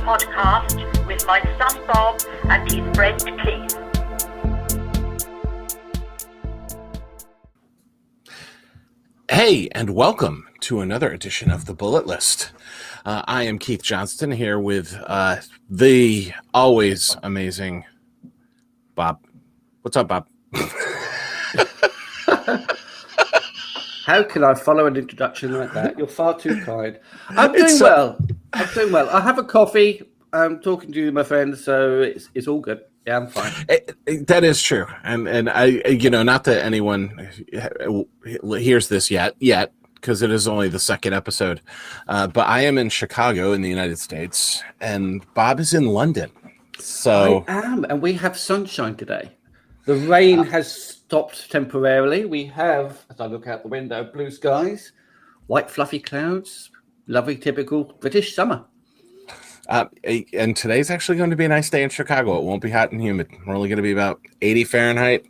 podcast with my son Bob and his friend Keith. Hey, and welcome to another edition of the Bullet List. I am Keith Johnston here with the always amazing Bob. What's up, Bob? How can I follow an introduction like that? You're far too kind. I'm doing well. I have a coffee. I'm talking to my friend, so it's all good. Yeah, I'm fine. That is true, and I, not that anyone hears this yet, because it is only the second episode. But I am in Chicago in the United States, and Bob is in London. So I am, and we have sunshine today. The rain has stopped temporarily. We have, as I look out the window, blue skies, white fluffy clouds, lovely typical British summer. And today's actually going to be a nice day in Chicago. It won't be hot and humid. We're only going to be about 80 Fahrenheit.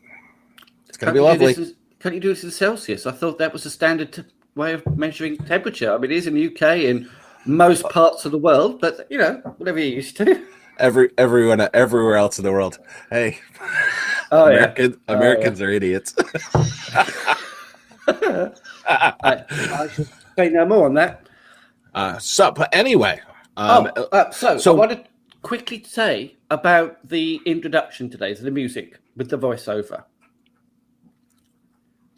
It's going to be lovely. Can't you do this in Celsius? I thought that was a standard way of measuring temperature. I mean, it is in the UK and most parts of the world, but, whatever you're used to. Everyone, everywhere else in the world. Hey. Americans are idiots. I should say no more on that. But anyway. So I want to quickly say about the introduction today, so the music with the voiceover.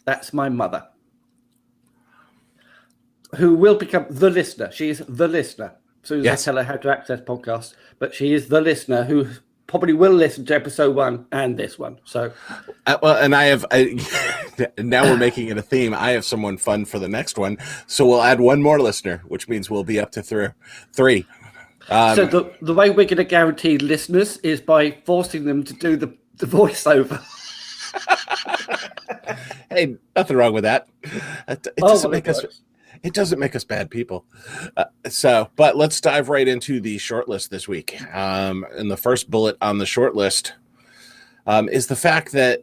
That's my mother, who will become the listener. She is the listener. As soon as I tell her how to access podcasts, but she is the listener who probably will listen to episode 1 and this one. So, and now we're making it a theme. I have someone fun for the next one, so we'll add one more listener, which means we'll be up to three. So the way we're going to guarantee listeners is by forcing them to do the voiceover. Hey, nothing wrong with that. It doesn't make us bad people. But let's dive right into the short list this week. And the first bullet on the short list is the fact that,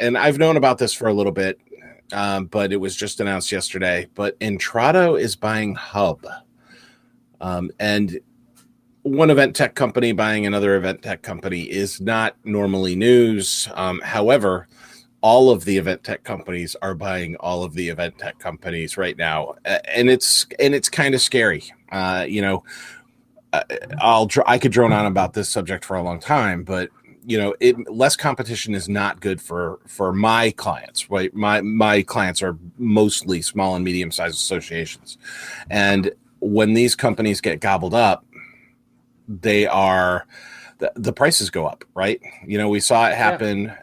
and I've known about this for a little bit, but it was just announced yesterday, but Intrado is buying Hubb. And one event tech company buying another event tech company is not normally news. However, all of the event tech companies are buying all of the event tech companies right now, and it's kind of scary. I could drone on about this subject for a long time, but less competition is not good for my clients. Right, my clients are mostly small and medium sized associations, and when these companies get gobbled up, the prices go up. Right, we saw it happen. Yeah.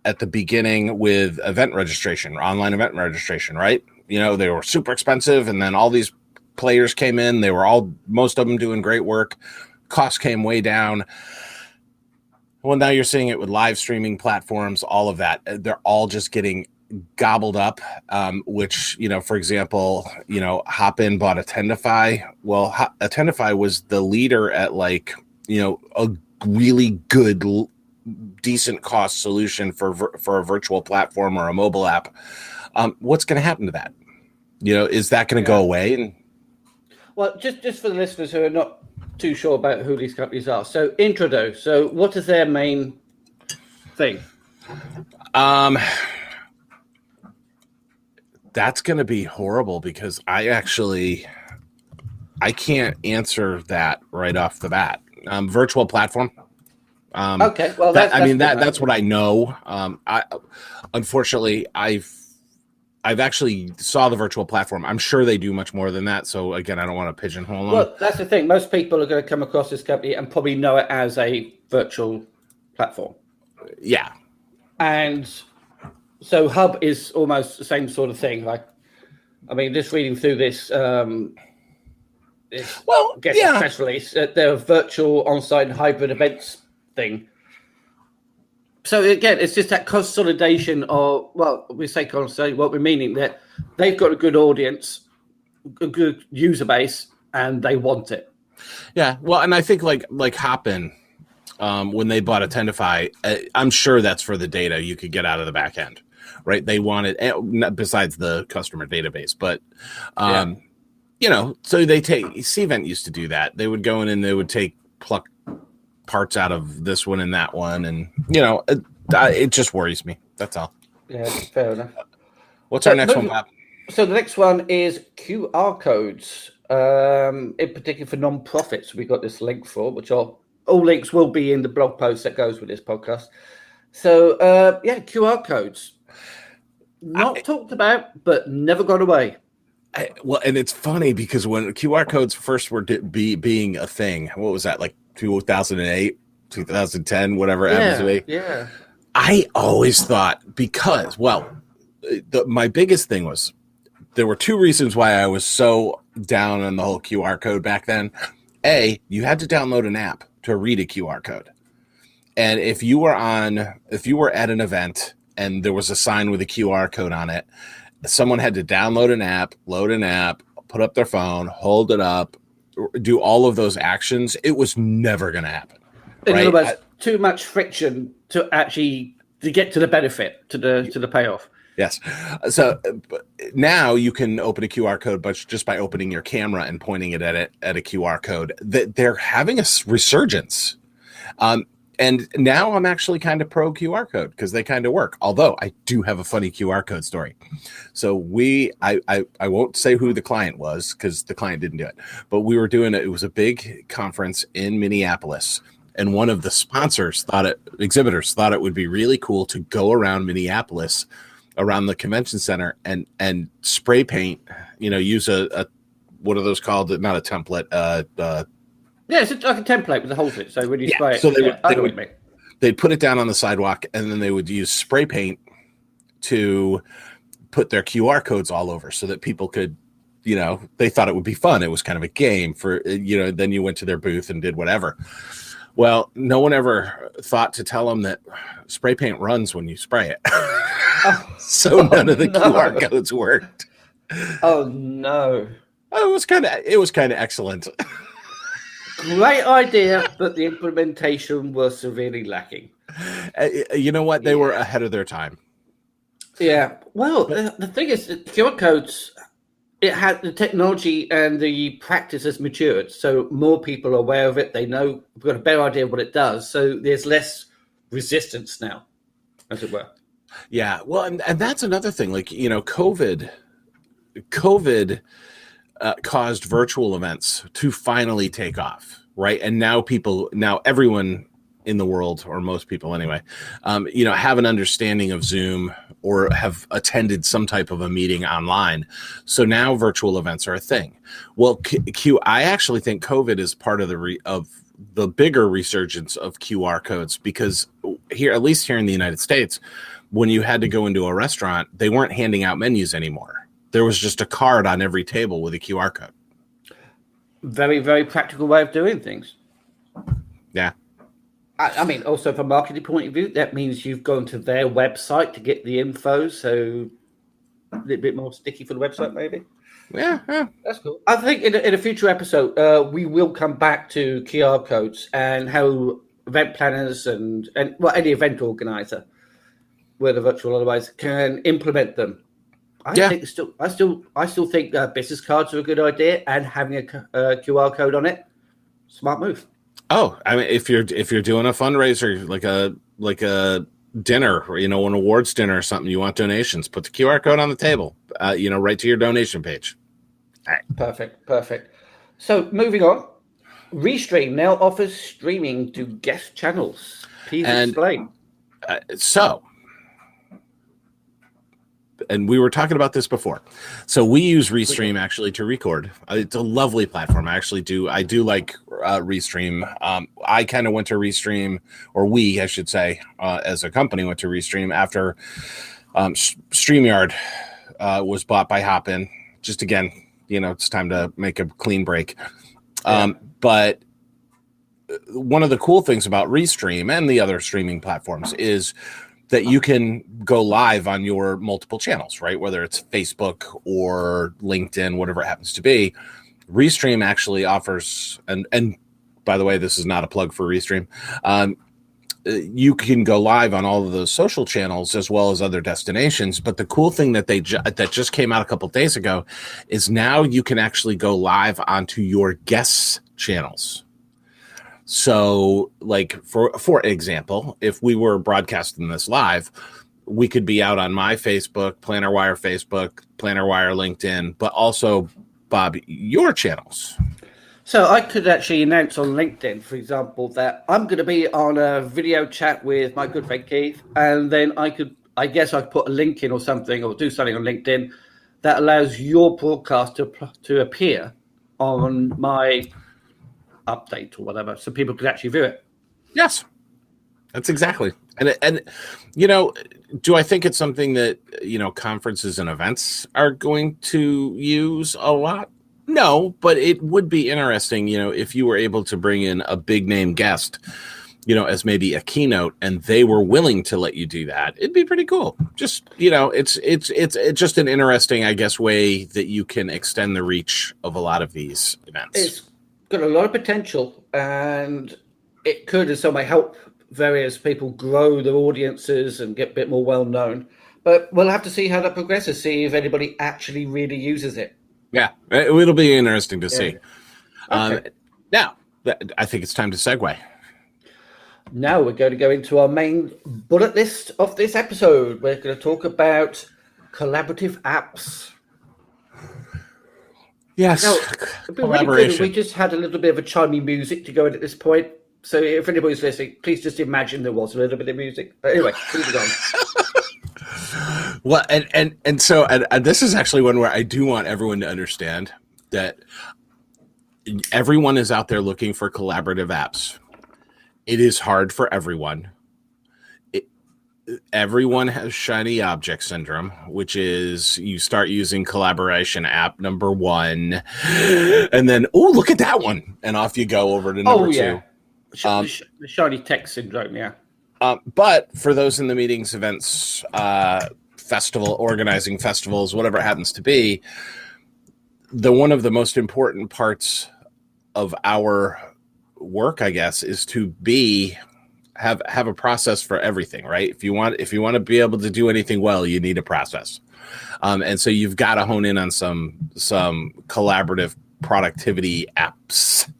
At the beginning with event registration, online event registration, right? They were super expensive, and then all these players came in. They were most of them doing great work. Costs came way down. Well, now you're seeing it with live streaming platforms, all of that. They're all just getting gobbled up, which, for example, Hop-In bought Attendify. Well, Attendify was the leader at a really good decent cost solution for a virtual platform or a mobile app. What's going to happen to that? Is that going to go away? Well, just for the listeners who are not too sure about who these companies are. So Intrado. So what is their main thing? That's going to be horrible because I can't answer that right off the bat. Virtual platform. Okay, well, that's what I know. Unfortunately, I've actually saw the virtual platform. I'm sure they do much more than that. So again, I don't want to pigeonhole them. Well, that's the thing. Most people are going to come across this company and probably know it as a virtual platform. Yeah, and so Hubb is almost the same sort of thing. Just reading through this. Press release. They're a virtual on-site and hybrid events thing. So again, it's just that consolidation of, we say consolidation, what we're meaning that they've got a good audience, a good user base, and they want it. Yeah, well, and I think like Hop-In, when they bought Attendify, I'm sure that's for the data you could get out of the back end, right? They wanted, besides the customer database, but so they take, Cvent used to do that. They would go in and they would take pluck parts out of this one and that one, and it just worries me. That's all. Yeah, fair enough. What's our next one, Bob? So the next one is QR codes, in particular for non-profits. We got this link for, which all links will be in the blog post that goes with this podcast. So QR codes, not talked about, but never gone away. And it's funny because when QR codes first were being a thing, what was that, like 2008, 2010, whatever it happens to be? Yeah. I always thought because, my biggest thing was there were two reasons why I was so down on the whole QR code back then. A, you had to download an app to read a QR code. And if you were at an event and there was a sign with a QR code on it, someone had to download an app, load an app, put up their phone, hold it up, do all of those actions. It was never going to happen. In other words, too much friction to get to the benefit, to the payoff. Yes. So now you can open a QR code, but just by opening your camera and pointing it at a QR code. They're having a resurgence. And now I'm actually kind of pro QR code because they kind of work. Although I do have a funny QR code story. So I won't say who the client was because the client didn't do it. But we were doing it. It was a big conference in Minneapolis. And one of the exhibitors thought it would be really cool to go around Minneapolis, around the convention center, and spray paint, use a what are those called? Not a template. Yeah, it's like a template with the holes in it. So when you spray it, so they'd put it down on the sidewalk, and then they would use spray paint to put their QR codes all over so that people could, they thought it would be fun. It was kind of a game for, then you went to their booth and did whatever. Well, no one ever thought to tell them that spray paint runs when you spray it. So none of the QR codes worked. Oh, no. It was kind of excellent. Great idea, but the implementation was severely lacking. You know what? They were ahead of their time. Yeah. Well, the thing is, the QR codes, it had the technology and the practice has matured, so more people are aware of it. They know, we've got a better idea of what it does, so there's less resistance now, as it were. Yeah. Well, and that's another thing. Like, COVID caused virtual events to finally take off, right? And now everyone in the world, or most people anyway, have an understanding of Zoom or have attended some type of a meeting online. So now virtual events are a thing. Well, I actually think COVID is part of the bigger resurgence of QR codes, because here, at least here in the United States, when you had to go into a restaurant, they weren't handing out menus anymore. There was just a card on every table with a QR code. Very, very practical way of doing things. Yeah. I mean, also from a marketing point of view, that means you've gone to their website to get the info, so a little bit more sticky for the website, maybe. Yeah. That's cool. I think in a future episode, we will come back to QR codes and how event planners and any event organizer, whether virtual or otherwise, can implement them. I still think business cards are a good idea, and having a QR code on it, smart move. Oh, I mean, if you're doing a fundraiser like a dinner, or an awards dinner or something, you want donations, put the QR code on the table, right to your donation page. All right. Perfect. So moving on, Restream now offers streaming to guest channels. Please explain. And we were talking about this before. So we use Restream actually to record. It's a lovely platform. I do like Restream. I kind of went to Restream, or we, I should say, as a company went to Restream after StreamYard was bought by Hopin. Just again, it's time to make a clean break. But one of the cool things about Restream and the other streaming platforms is that you can go live on your multiple channels, right? Whether it's Facebook or LinkedIn, whatever it happens to be. Restream actually offers, and by the way, this is not a plug for Restream. You can go live on all of those social channels as well as other destinations. But the cool thing that that just came out a couple of days ago is now you can actually go live onto your guests' channels. So, like for example, if we were broadcasting this live, we could be out on my Facebook, PlannerWire Facebook, PlannerWire LinkedIn, but also, Bob, your channels. So I could actually announce on LinkedIn, for example, that I'm going to be on a video chat with my good friend Keith, and then I could put a link in or something, or do something on LinkedIn that allows your broadcast to appear on my update or whatever, so people could actually view it. Yes, that's exactly. And you know, do I think it's something that, you know, conferences and events are going to use a lot? No, but it would be interesting, you know, if you were able to bring in a big name guest, you know, as maybe a keynote, and they were willing to let you do that. It'd be pretty cool. Just, you know, it's just an interesting, I guess, way that you can extend the reach of a lot of these events. It's got a lot of potential, and it could in some way help various people grow their audiences and get a bit more well known. But we'll have to see how that progresses, see if anybody actually really uses it. Yeah, it'll be interesting to see. Okay. Now, I think it's time to segue. Now we're going to go into our main bullet list of this episode. We're going to talk about collaborative apps. Yes, now, it'd be really good if we just had a little bit of a chimey music to go in at this point. So if anybody's listening, please just imagine there was a little bit of music. But anyway, moving on. Well, and so this is actually one where I do want everyone to understand that everyone is out there looking for collaborative apps. It is hard for everyone. Everyone has shiny object syndrome, which is you start using collaboration app number 1, and then, oh, look at that one, and off you go over to number 2. The shiny tech syndrome, yeah. But for those in the meetings, events, festival, organizing festivals, whatever it happens to be, one of the most important parts of our work, I guess, is to have a process for everything, right? If you want to be able to do anything well, you need a process, and so you've got to hone in on some collaborative productivity apps.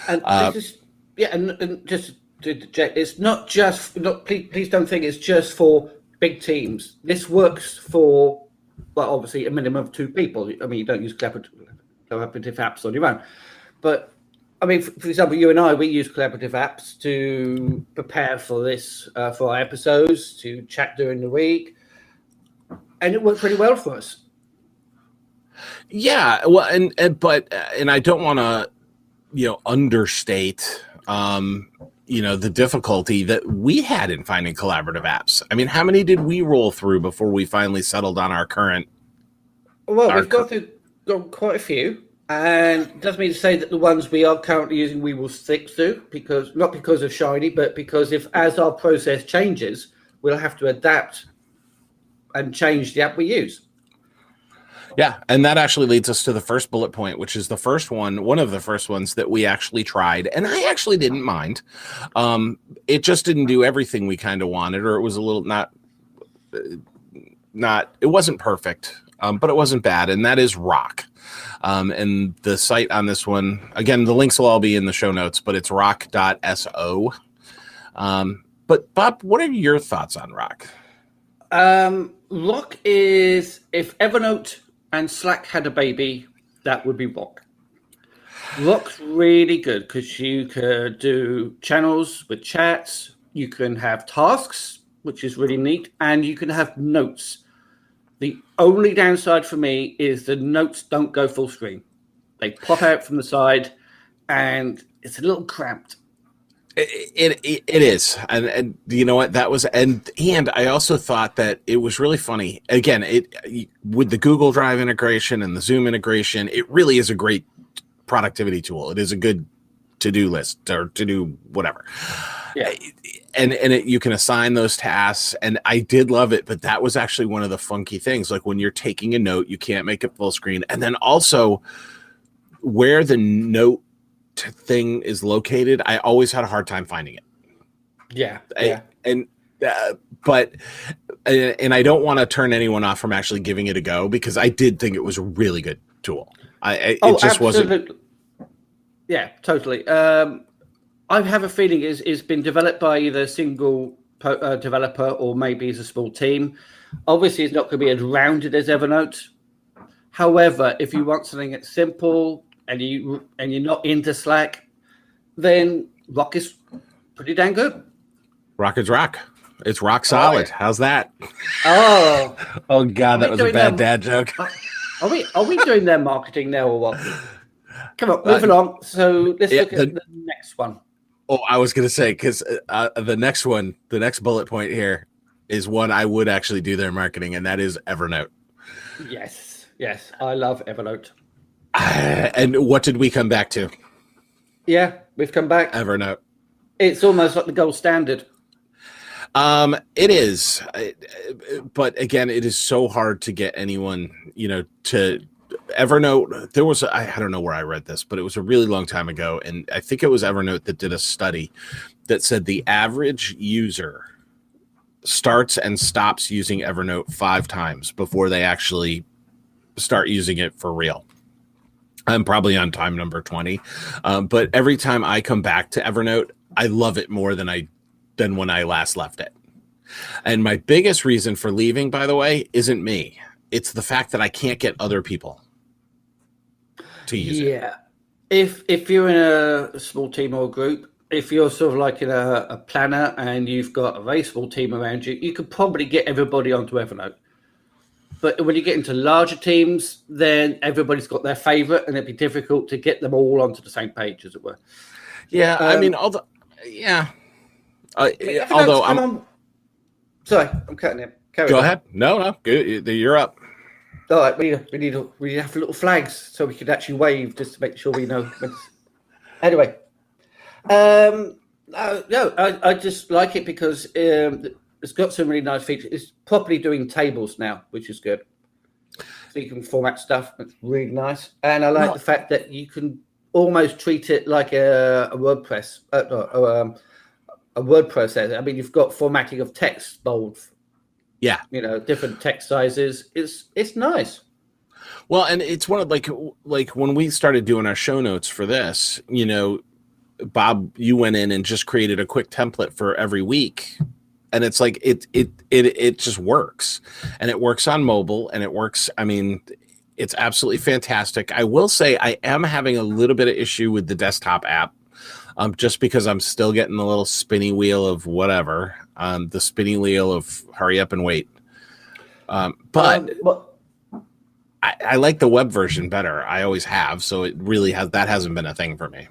And just to interject, it's not just please don't think it's just for big teams. This works for, well, obviously a minimum of 2 people. I mean, you don't use collaborative apps on your own, but I mean, for example, you and I, we use collaborative apps to prepare for this, for our episodes, to chat during the week, and it worked pretty well for us. Yeah, well, and I don't want to, you know, understate, you know, the difficulty that we had in finding collaborative apps. I mean, how many did we roll through before we finally settled on our current? Well, we've got quite a few. And it doesn't mean to say that the ones we are currently using we will stick to, not because of shiny, but because as our process changes, we'll have to adapt and change the app we use. Yeah, and that actually leads us to the first bullet point, which is one of the first ones that we actually tried, and I actually didn't mind. It just didn't do everything we kind of wanted, or it was a little it wasn't perfect, but it wasn't bad, and that is Rock. And the site on this one, again, the links will all be in the show notes, but it's rock.so. But Bob, what are your thoughts on Rock? Rock is, if Evernote and Slack had a baby, that would be Rock. Rock's really good because you could do channels with chats, you can have tasks, which is really neat, and you can have notes. The only downside for me is the notes don't go full screen. They pop out from the side, and it's a little cramped. It is, and you know what, that was, and I also thought that it was really funny. Again, with the Google Drive integration and the Zoom integration, it really is a great productivity tool. It is a good to-do list or to-do whatever. Yeah. And you can assign those tasks, and I did love it, but that was actually one of the funky things. Like when you're taking a note, you can't make it full screen, and then also where the note thing is located, I always had a hard time finding it. Yeah. But I don't want to turn anyone off from actually giving it a go, because I did think it was a really good tool. It just absolutely. wasn't. Yeah, totally. I have a feeling it's been developed by either a single developer or maybe it's a small team. Obviously, it's not going to be as rounded as Evernote. However, if you want something that's simple and you're not into Slack, then Rock is pretty dang good. Rock is rock. It's rock solid. How's that? Oh, God, that was a bad dad joke. Are we doing their marketing now or what? Come on, moving on. So let's look at the next one. Oh, I was going to say, because the next bullet point here is one I would actually do their marketing, and that is Evernote. Yes, I love Evernote. And what did we come back to? Yeah, we've come back. Evernote. It's almost like the gold standard. It is, but again, it is so hard to get anyone, to Evernote. There was, I don't know where I read this, but it was a really long time ago. And I think it was Evernote that did a study that said the average user starts and stops using Evernote 5 times before they actually start using it for real. I'm probably on time number 20. But every time I come back to Evernote, I love it more than when I last left it. And my biggest reason for leaving, by the way, isn't me. It's the fact that I can't get other people to use it. Yeah. If you're in a small team or group, if you're sort of like in a planner and you've got a very small team around you, you could probably get everybody onto Evernote. But when you get into larger teams, then everybody's got their favorite and it'd be difficult to get them all onto the same page, as it were. Yeah, I mean, although sorry, I'm cutting it. Go ahead. No, good. You're up. All right, we have little flags so we could actually wave just to make sure we know. Anyway, I just like it because it's got some really nice features. It's properly doing tables now, which is good. So you can format stuff. It's really nice, and I like the fact that you can almost treat it like a WordPress. A word processor. I mean, you've got formatting of text, bold. Yeah, different text sizes. It's nice. Well, and it's one of like when we started doing our show notes for this, Bob, you went in and just created a quick template for every week, and it's like it just works, and it works on mobile, and it works. I mean, it's absolutely fantastic. I will say I am having a little bit of issue with the desktop app. Just because I'm still getting the little spinny wheel of whatever, the spinny wheel of hurry up and wait. But I like the web version better. I always have, so it really hasn't been a thing for me.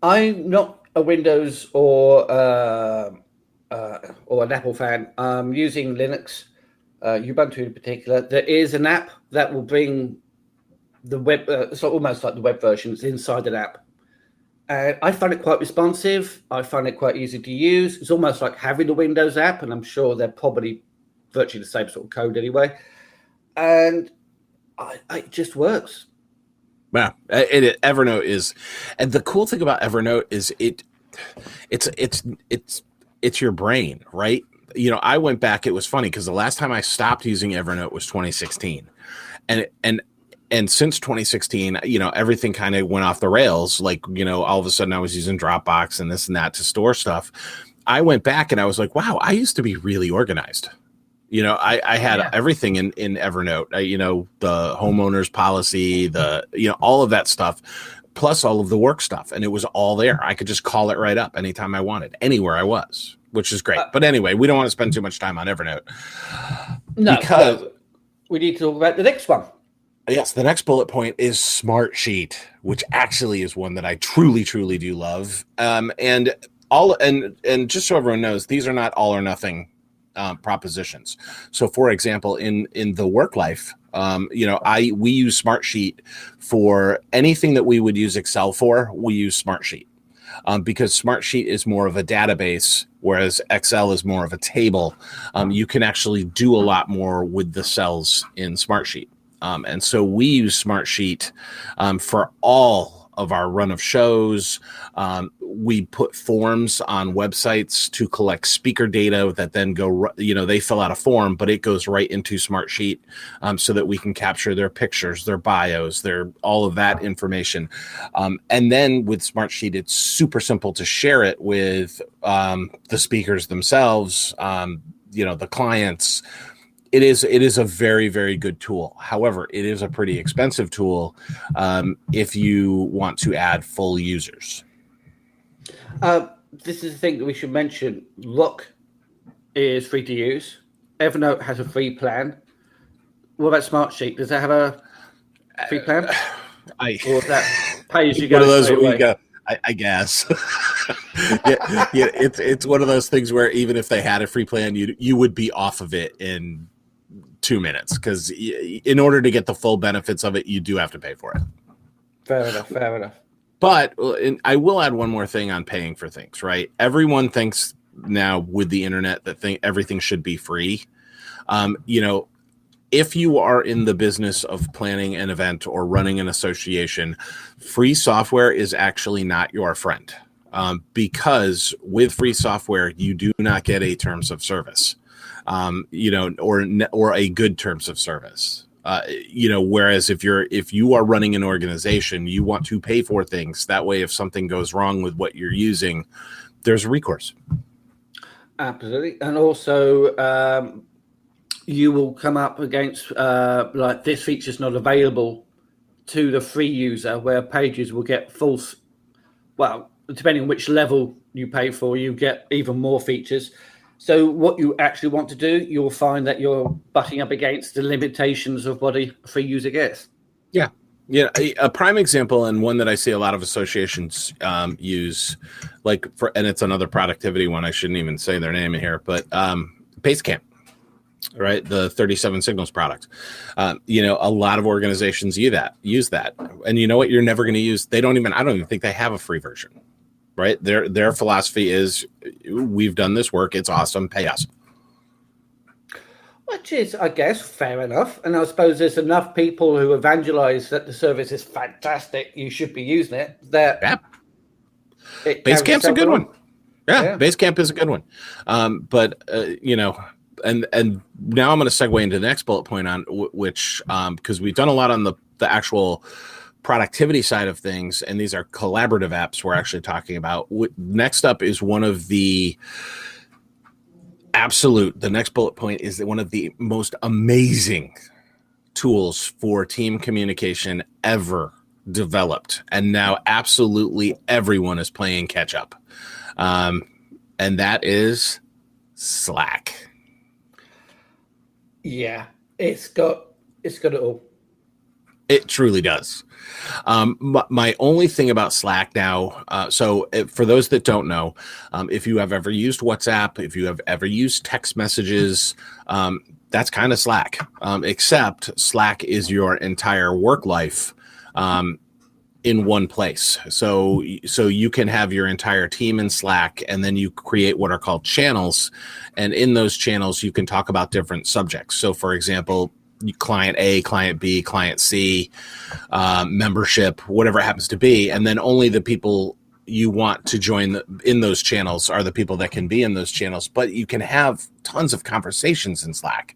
I'm not a Windows or an Apple fan. I'm using Linux, Ubuntu in particular. There is an app that will bring the web. It's almost like the web version. It's inside an app. I find it quite responsive. I find it quite easy to use. It's almost like having a Windows app, and I'm sure they're probably virtually the same sort of code anyway. And it just works. Yeah, Evernote is, and the cool thing about Evernote is it's your brain, right? I went back. It was funny because the last time I stopped using Evernote was 2016, and since 2016, everything kind of went off the rails. Like, all of a sudden I was using Dropbox and this and that to store stuff. I went back and I was like, wow, I used to be really organized. I had everything in Evernote, the homeowner's policy, all of that stuff, plus all of the work stuff. And it was all there. I could just call it right up anytime I wanted, anywhere I was, which is great. But anyway, we don't want to spend too much time on Evernote. No, because we need to talk about the next one. Yes, the next bullet point is Smartsheet, which actually is one that I truly, truly do love. And just so everyone knows, these are not all or nothing propositions. So, for example, in the work life, we use Smartsheet for anything that we would use Excel for. We use Smartsheet because Smartsheet is more of a database, whereas Excel is more of a table. You can actually do a lot more with the cells in Smartsheet. And so we use Smartsheet for all of our run of shows. We put forms on websites to collect speaker data that then go, they fill out a form, but it goes right into Smartsheet so that we can capture their pictures, their bios, all of that information. And then with Smartsheet, it's super simple to share it with the speakers themselves, the clients. It is a very, very good tool. However, it is a pretty expensive tool if you want to add full users. This is the thing that we should mention. Rock is free to use. Evernote has a free plan. What about Smartsheet? Does that have a free plan? Or is that pay as you go? One of those where you go, I guess. It's one of those things where even if they had a free plan, you would be off of it in 2 minutes, because in order to get the full benefits of it, you do have to pay for it. Fair enough. But I will add one more thing on paying for things, right? Everyone thinks now with the internet that everything should be free. If you are in the business of planning an event or running an association, free software is actually not your friend, because with free software, you do not get a terms of service, or a good terms of service. Whereas if you are running an organization, you want to pay for things. That way, if something goes wrong with what you're using, there's recourse. Absolutely. And also, you will come up against like this feature's not available to the free user, where pages will get false. Well, depending on which level you pay for, you get even more features. So what you actually want to do, you'll find that you're butting up against the limitations of what a free user gets. Yeah. Yeah. A prime example, and one that I see a lot of associations use, and it's another productivity one. I shouldn't even say their name in here, but Basecamp, right? The 37 Signals product. A lot of organizations use that. And you know what? You're never going to use, I don't even think they have a free version. Right. Their philosophy is, we've done this work. It's awesome. Pay us. Which is, I guess, fair enough. And I suppose there's enough people who evangelize that the service is fantastic. You should be using it. Basecamp's a good one. Yeah. Basecamp is a good one. And now I'm going to segue into the next bullet point on which, because we've done a lot on the actual productivity side of things, and these are collaborative apps we're actually talking about. Next up is one of the next bullet point is that one of the most amazing tools for team communication ever developed, and now absolutely everyone is playing catch up, and that is Slack. Yeah, it's got it all. It truly does. My only thing about Slack now, for those that don't know, if you have ever used WhatsApp, if you have ever used text messages, that's kind of Slack, except Slack is your entire work life in one place. So you can have your entire team in Slack, and then you create what are called channels. And in those channels, you can talk about different subjects. So, for example, client A, client B, client C, membership, whatever it happens to be. And then only the people you want to join in those channels are the people that can be in those channels. But you can have tons of conversations in Slack,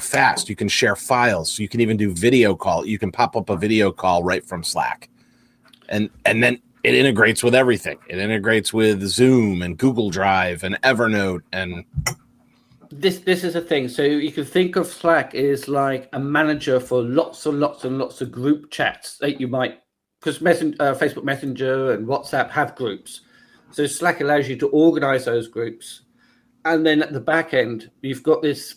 fast. You can share files. You can even do video call. You can pop up a video call right from Slack. And then it integrates with everything. It integrates with Zoom and Google Drive and Evernote and... This is a thing. So you can think of Slack as like a manager for lots and lots and lots of group chats that you might, because Facebook Messenger and WhatsApp have groups. So Slack allows you to organize those groups. And then at the back end, you've got this,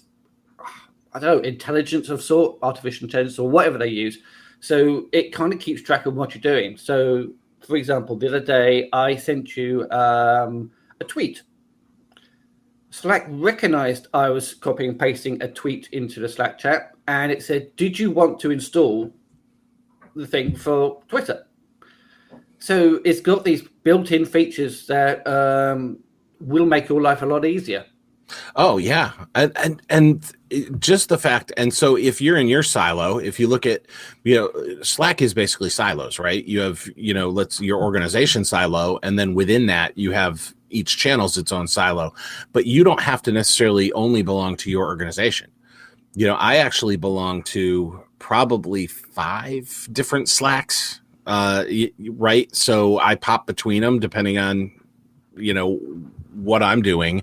intelligence of sort, artificial intelligence or whatever they use. So it kind of keeps track of what you're doing. So, for example, the other day I sent you a tweet. Slack recognized I was copying and pasting a tweet into the Slack chat, and it said, did you want to install the thing for Twitter? So it's got these built-in features that will make your life a lot easier. Oh, yeah. And just the fact, and so if you're in your silo, if you look at, Slack is basically silos, right? You have, your organization silo, and then within that you have each channel's its own silo, but you don't have to necessarily only belong to your organization. I actually belong to probably 5 different Slacks, right? So I pop between them depending on, what I'm doing.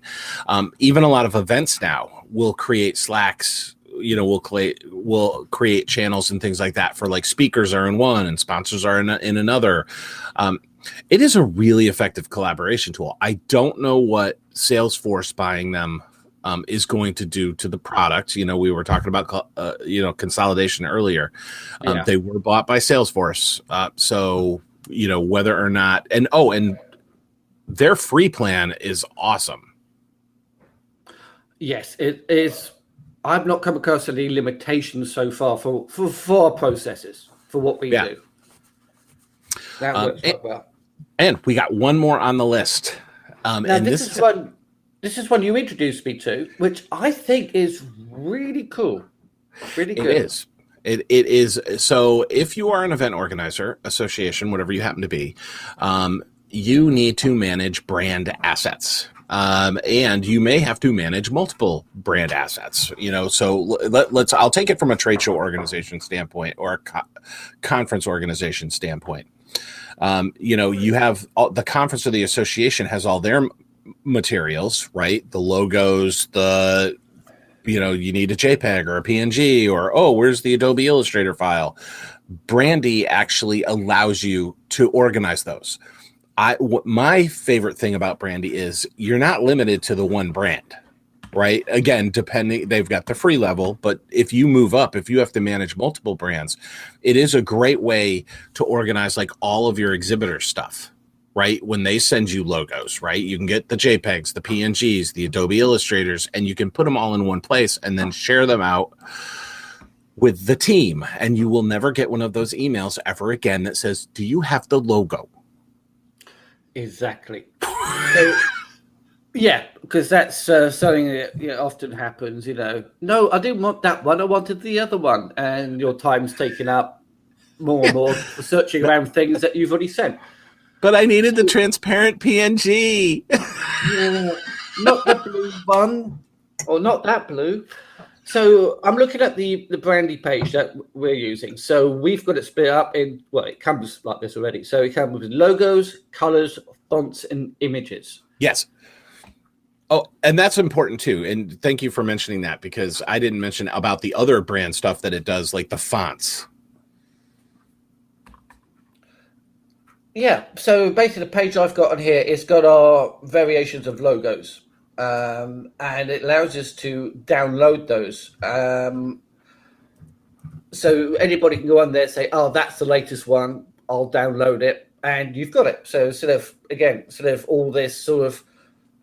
Even a lot of events now will create Slacks, we'll create channels and things like that for, like, speakers are in one and sponsors are in another. It is a really effective collaboration tool. I don't know what Salesforce buying them is going to do to the product. We were talking about, consolidation earlier. They were bought by Salesforce. So, whether or not, and their free plan is awesome. Yes, it is. I've not come across any limitations so far for our processes, for what we do. That works quite well. And we got one more on the list. Now, this is one you introduced me to, which I think is really cool. Really good. It is. It is. So if you are an event organizer, association, whatever you happen to be, you need to manage brand assets. And you may have to manage multiple brand assets, so I'll take it from a trade show organization standpoint or a conference organization standpoint. You have the conference or the association has all their materials, right? The logos, you need a JPEG or a PNG, or, where's the Adobe Illustrator file? Brandy actually allows you to organize those. My favorite thing about Brandy is you're not limited to the one brand, right? Again, they've got the free level, but if you move up, if you have to manage multiple brands, it is a great way to organize, like, all of your exhibitor stuff, right? When they send you logos, right? You can get the JPEGs, the PNGs, the Adobe Illustrators, and you can put them all in one place and then share them out with the team. And you will never get one of those emails ever again that says, do you have the logo? Exactly. So, yeah, because that's something that often happens. No, I didn't want that one. I wanted the other one, and your time's taken up more and more searching around things that you've already sent. But I needed the transparent PNG. Yeah, not the blue one, or not that blue. So I'm looking at the Brandy page that we're using. So we've got it split up in, it comes like this already. So it comes with logos, colors, fonts, and images. Yes. Oh, and that's important too. And thank you for mentioning that, because I didn't mention about the other brand stuff that it does, like the fonts. Yeah. So basically the page I've got on here, it's got our variations of logos. And it allows us to download those. So anybody can go on there and say, oh, that's the latest one, I'll download it, and you've got it. So instead of all this sort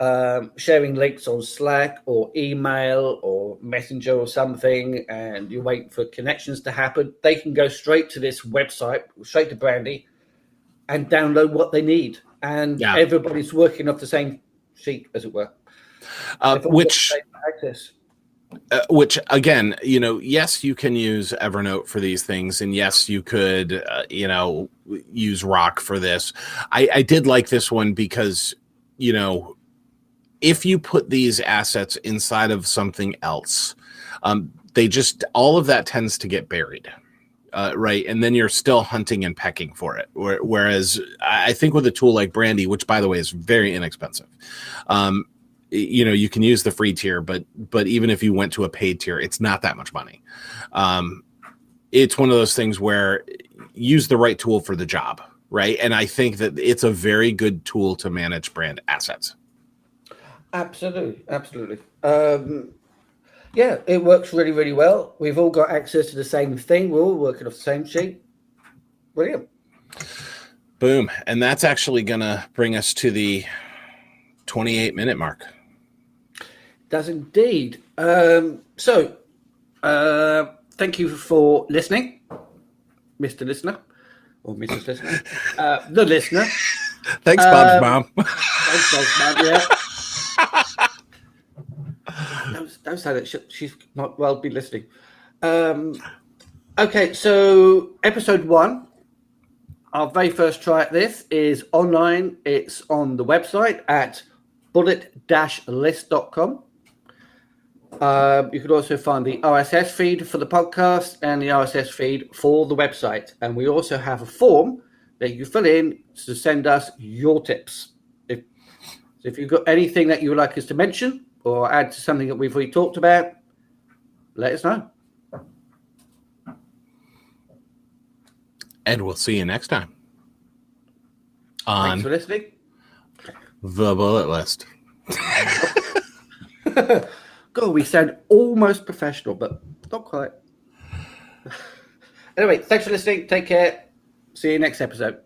of sharing links on Slack or email or Messenger or something, and you wait for connections to happen, they can go straight to this website, straight to Brandy, and download what they need. And everybody's working off the same sheet, as it were. Which again, yes, you can use Evernote for these things, and yes, you could, use Rock for this. I did like this one because, if you put these assets inside of something else, all of that tends to get buried. Right. And then you're still hunting and pecking for it. Whereas I think with a tool like Brandy, which by the way is very inexpensive, you can use the free tier, but even if you went to a paid tier, it's not that much money. It's one of those things where use the right tool for the job, right? And I think that it's a very good tool to manage brand assets. Absolutely. Yeah, it works really, really well. We've all got access to the same thing. We're all working off the same sheet. Brilliant. Boom. And that's actually going to bring us to the 28-minute mark. Does indeed. So, thank you for listening, Mr. Listener, or Mrs. Listener, the listener. Thanks, Bob's mom. Thanks, Bob's mom, yeah. Don't say that. She's not well be listening. Okay, so episode 1, our very first try at this is online. It's on the website at bullet-list.com. You could also find the RSS feed for the podcast and the RSS feed for the website. And we also have a form that you fill in to send us your tips. If you've got anything that you would like us to mention or add to something that we've already talked about, let us know. And we'll see you next time Thanks on for listening. The Bullet List. God, we sound almost professional, but not quite. Anyway, thanks for listening. Take care. See you next episode.